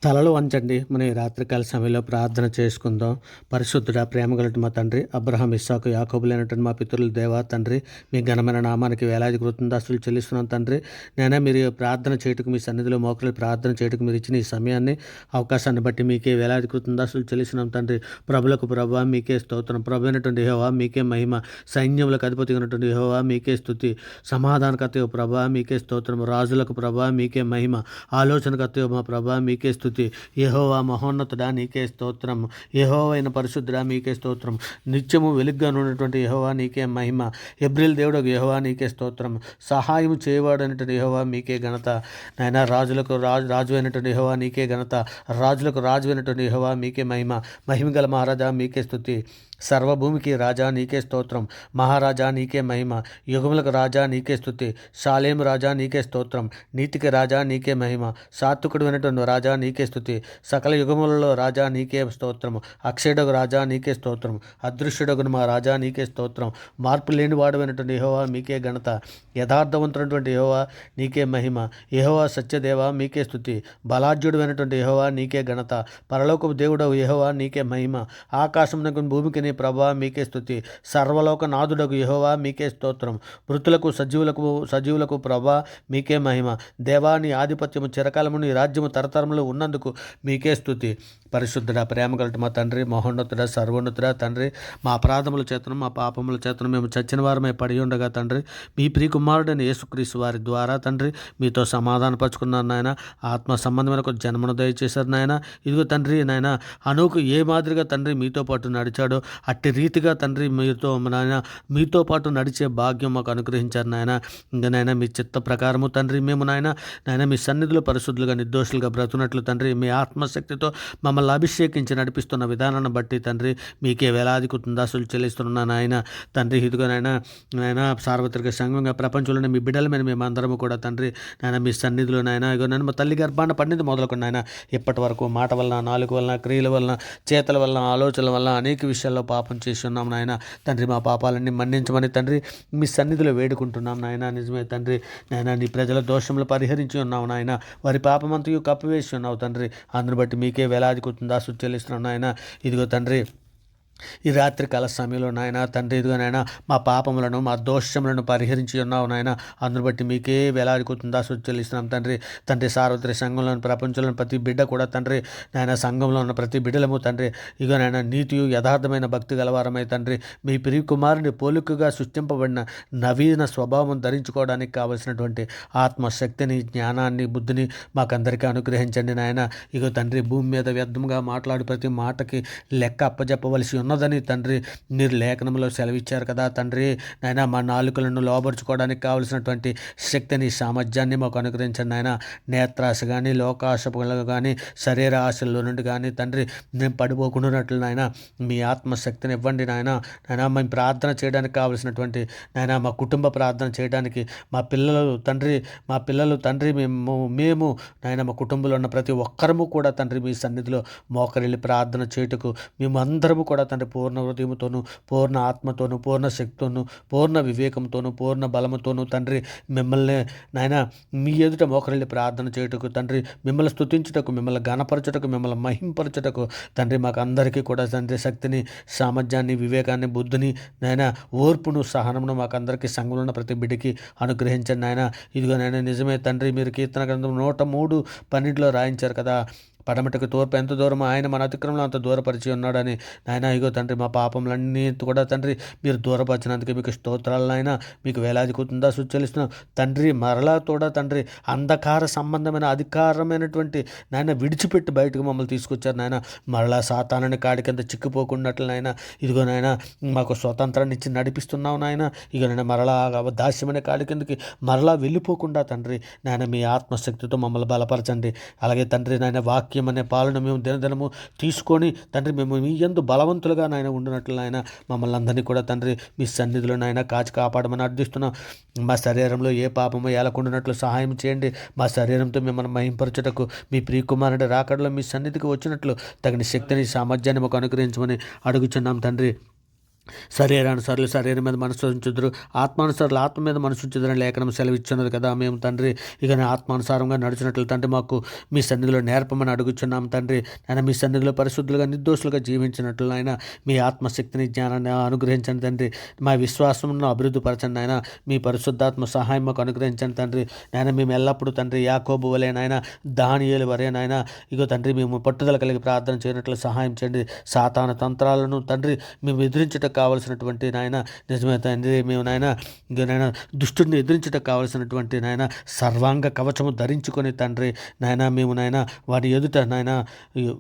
తలలు వంచండి. మనం ఈ రాత్రికాల సమయంలో ప్రార్థన చేసుకుందాం. పరిశుద్ధుడా, ప్రేమగలటి మా తండ్రి, అబ్రహాం, ఇస్సాకు, యాకోబులైనటువంటి మా పితరుల దేవా తండ్రి, మీ ఘనమైన నామానికి వేలాది కృతజ్ఞతాస్తులు చెల్లిస్తున్నాం తండ్రి. నేనే మీరు ప్రార్థన చేయుటకు మీ సన్నిధిలో మోకరిల్లి ప్రార్థన చేయుటకు మీరు ఇచ్చిన ఈ సమయాన్ని, అవకాశాన్ని బట్టి మీకే వేలాది కృతజ్ఞతాస్తులు చెల్లిస్తున్నాం తండ్రి. ప్రభులకు ప్రభువా మీకే స్తోత్రం. ప్రభు అయినటువంటి యెహోవా మీకే మహిమ. సైన్యములకు అధిపతిగా ఉన్నటువంటి యెహోవా మీకే స్తుతి. సమాధానకర్తయో ప్రభువా మీకే స్తోత్రం. రాజులకు ప్రభువా మీకే మహిమ. ఆలోచనకర్తయో మా ప్రభువా మీకే స్తుతి. యెహోవా మహోన్నతుడా నీకే స్తోత్రం. యెహోవా అయిన పరిశుద్ధుడా మీకే స్తోత్రం. నిత్యము వెలుగ్గా ఉన్నటువంటి యెహోవా నీకే మహిమ. ఎబ్రిల్ దేవుడు యెహోవా నీకే స్తోత్రం. సహాయం చేయవాడు అనేటువంటి యెహోవా మీకే ఘనత. నాయన రాజులకు రాజు అయినటువంటి యెహోవా నీకే ఘనత. రాజులకు రాజు అయినటువంటి యెహోవా మీకే మహిమ. మహిమగల మహారాజా మీకే స్తుతి. సర్వభూమికి రాజా నీకే స్తోత్రం. మహారాజా నీకే మహిమ. యుగములకు రాజా నీకే స్తుతి. షాలేం రాజా నీకే స్తోత్రం. నీతికి రాజా నీకే మహిమ. సాత్వికుడు అయినటువంటి రాజా నీకే స్తుతి. సకల యుగములలో రాజా నీకే స్తోత్రం. అక్షయుడగు రాజా నీకే స్తోత్రం. అదృశ్యుడగు మా రాజా నీకే స్తోత్రం. మార్పు లేని వాడమైనటువంటి యెహోవా మీకే ఘనత. యథార్థవంతుడైనటువంటి యెహోవా నీకే మహిమ. యెహోవా సత్యదేవ మీకే స్తుతి. బలాఢ్యుడైనటువంటి యెహోవా నీకే ఘనత. పరలోకపు దేవుడవు యెహోవా నీకే మహిమ. ఆకాశమునకు భూమికి నీ ప్రభా మీకే స్తుతి. సర్వలోక నాథుడగు యెహోవా మీకే స్తోత్రం. మృతులకు సజీవులకు ప్రభా మీకే మహిమ. దేవా నీ ఆధిపత్యము చిరకాలము, నీ రాజ్యము తరతరములు ఉన్నందుకు మీకే స్తుతి. పరిశుద్ధుడా, ప్రేమగలటి మా తండ్రి, మహోన్నతుడా, సర్వోన్నతుడా తండ్రి, మా అపరాధముల చేతను మా పాపముల చేతను మేము చచ్చిన వారమే పడి ఉండగా తండ్రి, మీ ప్రియకుమారుడైన యేసుక్రీస్తు వారి ద్వారా తండ్రి మీతో సమాధానపరుచుకున్నాను నాయన. ఆత్మ సంబంధమైన ఒక జన్మను దయచేశారు నాయన. ఇదిగో తండ్రి నాయన, అనుకు ఏ మాదిరిగా తండ్రి మీతో పాటు నడిచాడో అట్టి రీతిగా తండ్రి నాయన మీతో పాటు నడిచే భాగ్యం మాకు అనుగ్రహించారు నాయన. ఇంకా నాయన మీ చిత్త ప్రకారము తండ్రి మేము నాయన మీ సన్నిధిలో పరిశుద్ధులుగా నిర్దోషులుగా బ్రతుకున్నట్లు తండ్రి మీ ఆత్మశక్తితో మమ్మల్ని అభిషేకించి నడిపిస్తున్న విధానాన్ని బట్టి తండ్రి మీకే వేలాది కృతజ్ఞతాస్తులు చెల్లిస్తున్నా నాయన. తండ్రి ఇదిగో నాయన సార్వత్రిక సంఘంగా ప్రపంచంలోనే మీ బిడ్డల మీద మేము అందరము కూడా తండ్రి నాయన మీ సన్నిధిలో నాయన ఇగో నేను మా తల్లి గర్భాన పండింది మొదలుకొని నాయన ఇప్పటి వరకు మాట వలన, నాలుక వలన, క్రియల వలన, చేతల వలన, ఆలోచనల వలన అనేక విషయాల్లో పాపం చేసి ఉన్నాం నాయన. తండ్రి మా పాపాలన్నీ మన్నించమని తండ్రి మీ సన్నిధిలో వేడుకుంటున్నాం నాయన. నిజమే తండ్రి నాయన నీ ప్రజల దోషములు పరిహరించి ఉన్నావు నాయన. వారి పాపమంతయు కప్పివేసి ఉన్నావు తండ్రి. అందుని బట్టి మీకే వేలాది కృతజ్ఞతాస్తులు చెల్లిస్తున్నాం నాయన. ఇదిగో తండ్రి ఈ రాత్రి కాల సమయంలో నాయన తండ్రి ఇదిగో నాయన మా పాపములను, మా దోషములను పరిహరించి ఉన్నావు నాయన. అందును బట్టి మీకే వేలాది కృతజ్ఞతాస్తులు చెల్లిస్తున్నాం తండ్రి. తండ్రి సార్వత్రిక సంఘంలోని ప్రపంచంలోని ప్రతి బిడ్డ కూడా తండ్రి నాయన సంఘంలో ఉన్న ప్రతి బిడ్డలము తండ్రి ఇగో నాయన నీతియు యథార్థమైన భక్తి గలవారమై తండ్రి మీ ప్రియ కుమారుని పోలికగా సృష్టింపబడిన నవీన స్వభావం ధరించుకోవడానికి కావలసినటువంటి ఆత్మశక్తిని, జ్ఞానాన్ని, బుద్ధిని మాకందరికీ అనుగ్రహించండి నాయన. ఇగో తండ్రి భూమి మీద వ్యర్థంగా మాట్లాడి ప్రతి మాటకి లెక్క అప్పజెప్పవలసి ఉన్నదని తండ్రి మీరు లేఖనంలో సెలవిచ్చారు కదా తండ్రి నాయన. మా నాలుకలను లోబరుచుకోవడానికి కావలసినటువంటి శక్తిని, సామర్థ్యాన్ని మాకు అనుగ్రహించండి నాయన. నేత్రాశ కానీ, లోకాశలు కానీ, శరీర ఆశల్లో నుండి కానీ తండ్రి మేము పడిపోకుండానట్లు నాయన మీ ఆత్మశక్తిని ఇవ్వండి నాయన. నాయన మేము ప్రార్థన చేయడానికి కావలసినటువంటి నాయన మా కుటుంబ ప్రార్థన చేయడానికి మా పిల్లలు తండ్రి మేము నాయన మా కుటుంబంలో ఉన్న ప్రతి ఒక్కరము కూడా తండ్రి మీ సన్నిధిలో మోకరిల్లి ప్రార్థన చేయుటకు మేము అందరము కూడా తండ్రి పూర్ణ హృదయముతోనూ, పూర్ణ ఆత్మతోనూ, పూర్ణ శక్తితోనూ, పూర్ణ వివేకంతోనూ, పూర్ణ బలముతోనూ తండ్రి మిమ్మల్ని నాయన మీ ఎదుట మోకరిల్లి ప్రార్థన చేయుటకు తండ్రి మిమ్మల్ని స్తుతించుటకు, మిమ్మల్ని ఘనపరచుటకు, మిమ్మల్ని మహింపరచుటకు తండ్రి మాకు అందరికీ కూడా తండ్రి శక్తిని, సామర్థ్యాన్ని, వివేకాన్ని, బుద్ధిని నాయన ఓర్పును, సహనమును మాకు అందరికీ సంఘంలో ఉన్న ప్రతి బిడ్డకి అనుగ్రహించండి నాయన. ఇదిగో నాయన నిజమే తండ్రి మీరు కీర్తన గ్రంథం 103:12 రాయించారు కదా, పడమటకు తూర్పు ఎంత దూరమో ఆయన మన అతిక్రమంలో అంత దూరపరిచి ఉన్నాడని నాయన. ఇగో తండ్రి మా పాపములన్నీ కూడా తండ్రి మీరు దూరపరిచినందుకు మీకు స్తోత్రాలు నాయన. మీకు వేలాది కృతజ్ఞతాస్తులు చెల్లిస్తున్నాం తండ్రి. మరలా కూడా తండ్రి అంధకార సంబంధమైన అధికారమైనటువంటి నాయన విడిచిపెట్టి బయటకు మమ్మల్ని తీసుకొచ్చారు నాయన. మరలా సాతానుని కాడి కింద చిక్కిపోకున్నట్లు నాయన. ఇదిగో నాయన మాకు స్వతంత్రాన్ని ఇచ్చి నడిపిస్తున్నావు నాయన. ఇగో నాయన మరలా దాస్యమైన కాడి కిందకి మరలా వెళ్ళిపోకుండా తండ్రి నాయన మీ ఆత్మశక్తితో మమ్మల్ని బలపరచండి. అలాగే తండ్రి నాయన వాక్యం అనే పాలన మేము దినదినము తీసుకొని తండ్రి మేము మీ యందు బలవంతులుగా నాయన ఉండినట్లు నాయన మమ్మల్ని అందరినీ కూడా తండ్రి మీ సన్నిధిలో నాయన కాచి కాపాడమని అర్థిస్తున్నాం. మా శరీరంలో ఏ పాపము ఏలకుండానట్లు సహాయం చేయండి. మా శరీరంతో మిమ్మల్ని మహింపరచుటకు మీ ప్రియకుమారుడి రాకడలో మీ సన్నిధికి వచ్చినట్లు తగిన శక్తిని, సామర్థ్యాన్ని మాకు అనుగ్రహించమని అడుగుచున్నాం తండ్రి. శరీరానుసారులు శరీరం మీద మనసు ఉంచుదురు, ఆత్మానుసారులు ఆత్మ మీద మనసు ఉంచుదురని లేఖనం సెలవిచ్చున్నది కదా. మేము తండ్రి ఇక ఆత్మానుసారంగా నడిచినట్లు తండ్రి మాకు మీ సన్నిధిలో నేర్పమని అడుగుచున్నాం తండ్రి. ఆయన మీ సన్నిధిలో పరిశుద్ధులుగా నిర్దోషులుగా జీవించినట్లు ఆయన మీ ఆత్మశక్తిని జ్ఞానాన్ని అనుగ్రహించండి తండ్రి. మా విశ్వాసమును అభివృద్ధి పరచండి ఆయన. మీ పరిశుద్ధాత్మ సహాయం మాకు అనుగ్రహించండి తండ్రి. నాయన మేము ఎల్లప్పుడూ తండ్రి యాకోబు వలె నాయన, దానియేలు వలె నాయన ఇగో తండ్రి మేము పట్టుదల కలిగి ప్రార్థన చేయనట్లు సహాయం చేయండి. సాతాను తంత్రాలను తండ్రి మేము ఎదిరించటకు కావలసినటువంటి నాయన నిజమే తండ్రి, మేము నాయన నాయన దుష్టుడిని ఎదిరించటకు కావలసినటువంటి నాయన సర్వాంగ కవచము ధరించుకొని తండ్రి నాయన మేము నాయన వారి ఎదుట నాయన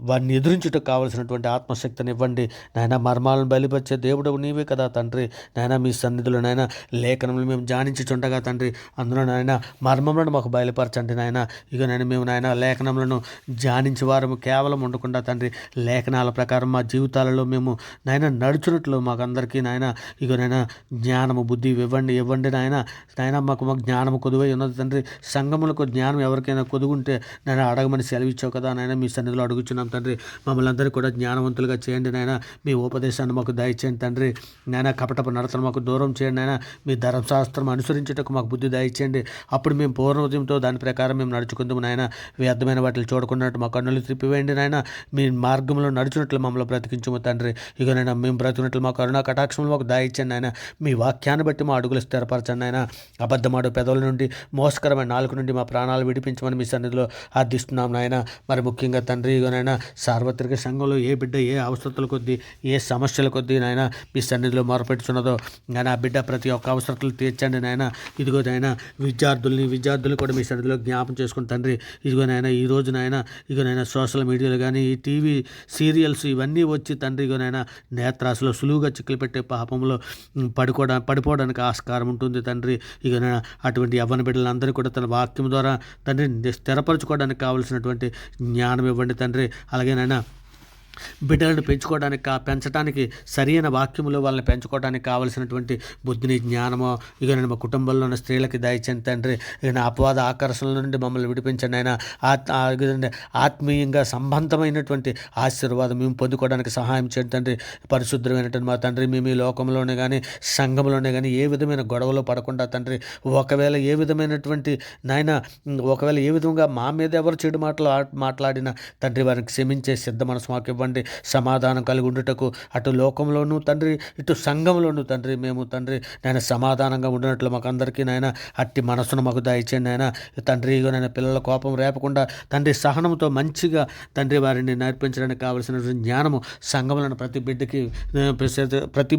వారిని ఎదిరించుటకు కావలసినటువంటి ఆత్మశక్తిని ఇవ్వండి నాయన. మర్మాలను బయలుపరిచే దేవుడు నీవే కదా తండ్రి. నాయన మీ సన్నిధిలో నాయన లేఖనములు మేము ధ్యానించుచుండగా తండ్రి అందులో నాయన మర్మములను మాకు బయలుపరచండి నాయన. ఇక నేను మేము నాయన లేఖనములను ధ్యానించే వారము కేవలం ఉండకుండా తండ్రి లేఖనాల ప్రకారం మా జీవితాలలో మేము నాయన నడుచున్నట్లు మాకు అందరికీ నాయన ఇక నాయన జ్ఞానము బుద్ధి ఇవ్వండి నాయన. నాయన మాకు జ్ఞానము కొదువై ఉన్నది తండ్రి. సంఘములకు జ్ఞానం ఎవరికైనా కొదుగుంటే నాయన అడగమని సెలవిచ్చావు కదా నాయన. మీ సన్నిధిలో అడుగుచున్నాం తండ్రి. మమ్మల్ని అందరికీ కూడా జ్ఞానవంతులుగా చేయండి నాయన. మీ ఉపదేశాన్ని మాకు దయచేయండి తండ్రి. నాయన కపటపు నడతను మాకు దూరం చేయండి నాయన. మీ ధర్మశాస్త్రం అనుసరించుటకు మాకు బుద్ధి దయచేయండి. అప్పుడు మేము పూర్ణోదయంతో దాని ప్రకారం మేము నడుచుకుందాము నాయన. వ్యర్థమైన వాటిని చూడకున్నట్టు మా కన్నులు త్రిప్పివేయండి నాయన. మీ మార్గంలో నడుచున్నట్లు మమ్మల్ని బ్రతికించము తండ్రి. ఇక నైనా మేము బ్రతికినట్లు మా కరుణా కటాక్షంలో మాకు దాయిచ్చండి ఆయన. మీ వాక్యాన్ని బట్టి మా అడుగులు స్థిరపరచండి ఆయన. అబద్ధమాడు పెదవుల నుండి మోసకరమైన నాలుగు నుండి మా ప్రాణాలు విడిపించమని మీ సన్నిధిలో అర్థిస్తున్నాం నాయన. మరి ముఖ్యంగా తండ్రి ఇగోనైనా సార్వత్రిక సంఘంలో ఏ బిడ్డ ఏ అవసరతల కొద్దీ ఏ సమస్యల కొద్దీ నాయన మీ సన్నిధిలో మొరపెట్టుచున్నదో నాయన ఆ బిడ్డ ప్రతి ఒక్క అవసరతలు తీర్చండి నాయన. ఇదిగో నాయన విద్యార్థులు కూడా మీ సన్నిధిలో జ్ఞాపం చేసుకుని తండ్రి ఇదిగో నాయన ఈ రోజు నాయన ఇగోనైనా సోషల్ మీడియాలో కానీ ఈ టీవీ సీరియల్స్ ఇవన్నీ వచ్చి తండ్రి ఇగోనైనా నేత్రాసులో సులువుగా చిక్కులు పెట్టే పాపంలో పడిపోవడానికి ఆస్కారం ఉంటుంది తండ్రి. ఇక అటువంటి యవ్వన బిడ్డలందరూ కూడా తన వాక్యం ద్వారా తండ్రి స్థిరపరచుకోవడానికి కావలసినటువంటి జ్ఞానం ఇవ్వండి తండ్రి. అలాగే నాయన బిడ్డలను పెంచడానికి సరైన వాక్యములో వాళ్ళని పెంచుకోవడానికి కావలసినటువంటి బుద్ధిని జ్ఞానము ఇక నేను మా కుటుంబంలో ఉన్న స్త్రీలకి దయచండి తండ్రి. ఇక అపవాద ఆకర్షణల నుండి మమ్మల్ని విడిపించండి ఆయన. ఆత్మీయంగా సంబంధమైనటువంటి ఆశీర్వాదం మేము పొందుకోవడానికి సహాయం చేయండి తండ్రి. పరిశుద్ధమైనటువంటి మా తండ్రి మేము ఈ లోకంలోనే కానీ సంఘంలోనే కానీ ఏ విధమైన గొడవలో పడకుండా తండ్రి ఒకవేళ ఏ విధంగా మా మీద ఎవరు చెడు మాట్లాడినా తండ్రి వారికి క్షమించే సిద్ధ మనసు మాకు ఇవ్వండి. సమాధానం కలిగి ఉండుటకు అటు లోకంలోనూ తండ్రి ఇటు సంఘంలోనూ తండ్రి మేము తండ్రి నాయన సమాధానంగా ఉండినట్లు మాకు అందరికీ నాయన అట్టి మనసును మాకు దయచేయండి నాయన. తండ్రి నాయన పిల్లల కోపం రేపకుండా తండ్రి సహనంతో మంచిగా తండ్రి వారిని నేర్పించడానికి కావలసిన జ్ఞానము సంఘంలో ప్రతి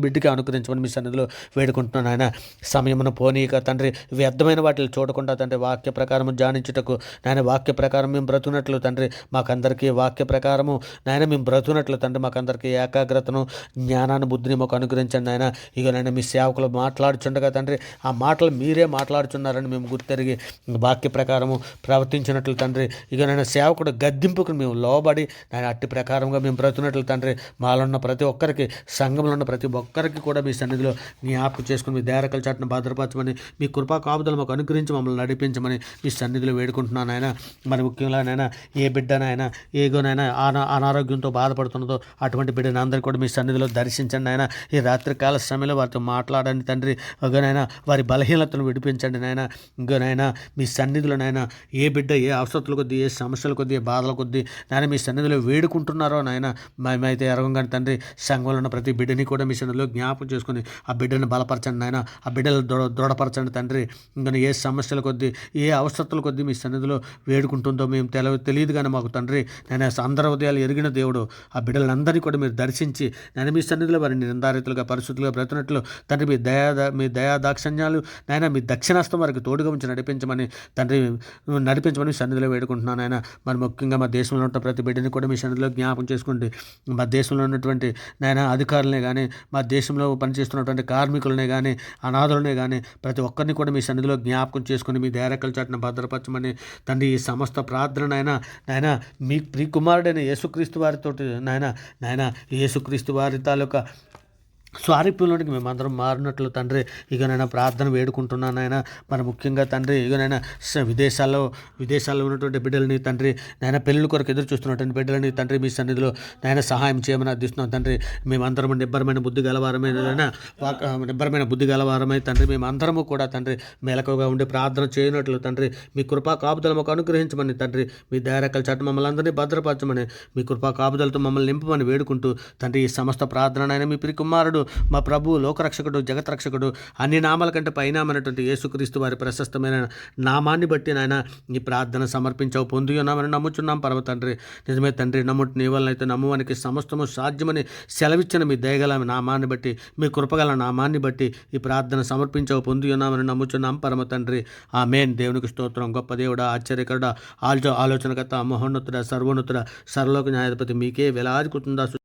బిడ్డకి అనుగ్రహించమని మీ సన్నిధిలో వేడుకుంటున్నాను ఆయన. సమయమును పోనీక తండ్రి వ్యర్థమైన వాటిని చూడకుండా తండ్రి వాక్య ప్రకారము ధ్యానించుటకు నాయన వాక్య ప్రకారం మేము బ్రతుకున్నట్లు తండ్రి మాకందరికీ వాక్య ప్రకారము నాయన మేము బ్రతుకున్నట్లు తండ్రి మాకందరికీ ఏకాగ్రతను జ్ఞానాన్ని బుద్ధిని మాకు అనుగ్రహించండి ఆయన. ఇక నేను మీ సేవకులు మాట్లాడుచుండగా తండ్రి ఆ మాటలు మీరే మాట్లాడుచున్నారని మేము గుర్తెరిగి వాక్య ప్రకారము ప్రవర్తించినట్లు తండ్రి ఇక నేను సేవకుడు గద్దింపుకు మేము లోబడి నేను అట్టి ప్రకారంగా మేము బ్రతుకున్నట్లు తండ్రి మాలో ఉన్న ప్రతి ఒక్కరికి సంఘంలో ఉన్న ప్రతి ఒక్కరికి కూడా మీ సన్నిధిలో జ్ఞాపకం చేసుకుని మీ దేరకల చాటును భద్రపరచమని మీ కృపా కాపుదలు మాకు అనుగ్రహించి మమ్మల్ని నడిపించమని మీ సన్నిధిలో వేడుకుంటున్నాను ఆయన. మరి ముఖ్యంగా నాయన ఏ బిడ్డనైనా ఏగోనైనా అనారోగ్యంతో బాధపడుతున్నదో అటువంటి బిడ్డను అందరికీ కూడా మీ సన్నిధిలో దర్శించండి ఆయన. ఈ రాత్రికాల సమయంలో వారితో మాట్లాడండి తండ్రి. ఒకనైనా వారి బలహీనతను విడిపించండి నాయన. ఇంకోనైనా మీ సన్నిధిలో నాయన ఏ బిడ్డ ఏ అవసరాల కొద్దీ ఏ సమస్యల కొద్దీ ఏ బాధల కొద్దీ నాయన మీ సన్నిధిలో వేడుకుంటున్నారో నాయన మేమైతే ఎరగంగానే తండ్రి సంఘంలో ఉన్న ప్రతి బిడ్డని కూడా మీ సన్నిధిలో జ్ఞాపకం చేసుకుని ఆ బిడ్డను బలపరచండి నాయన. ఆ బిడ్డలు దృఢపరచండి తండ్రి. ఇంకా ఏ సమస్యల కొద్దీ ఏ అవసరాల కొద్దీ మీ సన్నిధిలో వేడుకుంటుందో మేము తెలియదు కానీ మాకు తండ్రి నేను అందరి ఉదయాలు ఎరిగిన దేవుడు ఆ బిడ్డలందరినీ కూడా మీరు దర్శించి నేను మీ సన్నిధిలో వారిని నిందారితులుగా పరిశుద్ధులుగా బ్రతున్నట్లు తండ్రి మీ దయా దాక్షణ్యాలు నాయన మీ దక్షిణాస్తం వారికి తోడుగా ఉంచి నడిపించమని మీ సన్నిధిలో వేడుకుంటున్నాను ఆయన. మరి ముఖ్యంగా మా దేశంలో ఉన్న ప్రతి బిడ్డని కూడా మీ సన్నిధిలో జ్ఞాపకం చేసుకోండి. మా దేశంలో ఉన్నటువంటి నాయన అధికారులనే కానీ మా దేశంలో పనిచేస్తున్నటువంటి కార్మికులనే కానీ అనాథులనే కానీ ప్రతి ఒక్కరిని కూడా మీ సన్నిధిలో జ్ఞాపకం చేసుకుని మీ దేరకల చాటును భద్రపరచమని తండ్రి ఈ సమస్త ప్రార్థన నాయన మీ ప్రియ కుమారుడైన యేసుక్రీస్తు వారితో నాయన యేసుక్రీస్తు వారి తాలూకా స్వారూప్యంలోనికి మేమందరం మారినట్లు తండ్రి ఇకనైనా ప్రార్థన వేడుకుంటున్నాను నాయన. మరి ముఖ్యంగా తండ్రి ఇకనైనా విదేశాల్లో ఉన్నటువంటి బిడ్డలని తండ్రి నాయన పెళ్ళిళ్ళ కొరకు ఎదురు చూస్తున్నటువంటి బిడ్డలని తండ్రి మీ సన్నిధిలో నాయన సహాయం చేయమని అర్థిస్తున్నాం తండ్రి. మేమందరం నిబ్బరమైన బుద్ధి గలవారమై తండ్రి మేమందరము కూడా తండ్రి మెలకుగా ఉండి ప్రార్థన చేయనట్లు తండ్రి మీ కృపా కాపుదల మాకు అనుగ్రహించమని తండ్రి మీ దయారెక్కల చాటు మమ్మల్ని అందరినీ భద్రపరచమని మీ కృపా కాపుదలతో మమ్మల్ని నింపమని వేడుకుంటూ తండ్రి ఈ సమస్త ప్రార్థనైనా మీ ప్రియ కుమారుడు మా ప్రభు లోకరక్షకుడు జగత్రక్షకుడు అన్ని నామాల కంటే పైనామైనటువంటి యేసుక్రీస్తు వారి ప్రశస్తమైన నామాన్ని బట్టి నాయన ఈ ప్రార్థన సమర్పించావు పొంది ఉన్నామని నమ్ముచున్నాం పరమ తండ్రి. నిజమే తండ్రి, నమ్ముటి నీ వలనైతే నమ్మువానికి సమస్తము సాధ్యమని సెలవిచ్చిన మీ దయగల నామాన్ని బట్టి మీ కృపగల నామాన్ని బట్టి ఈ ప్రార్థన సమర్పించావు పొంది ఉన్నామని నమ్ముచున్నాం పరమ తండ్రి. ఆమేన్. దేవునికి స్తోత్రం. గొప్ప దేవుడా, ఆశ్చర్యకరుడా, ఆలోచనకర్త, మహోన్నతుడ, సర్వోన్నతుడ, సర్వలోక న్యాయాధిపతి మీకే వేలాది కృతజ్ఞతాస్తుతులు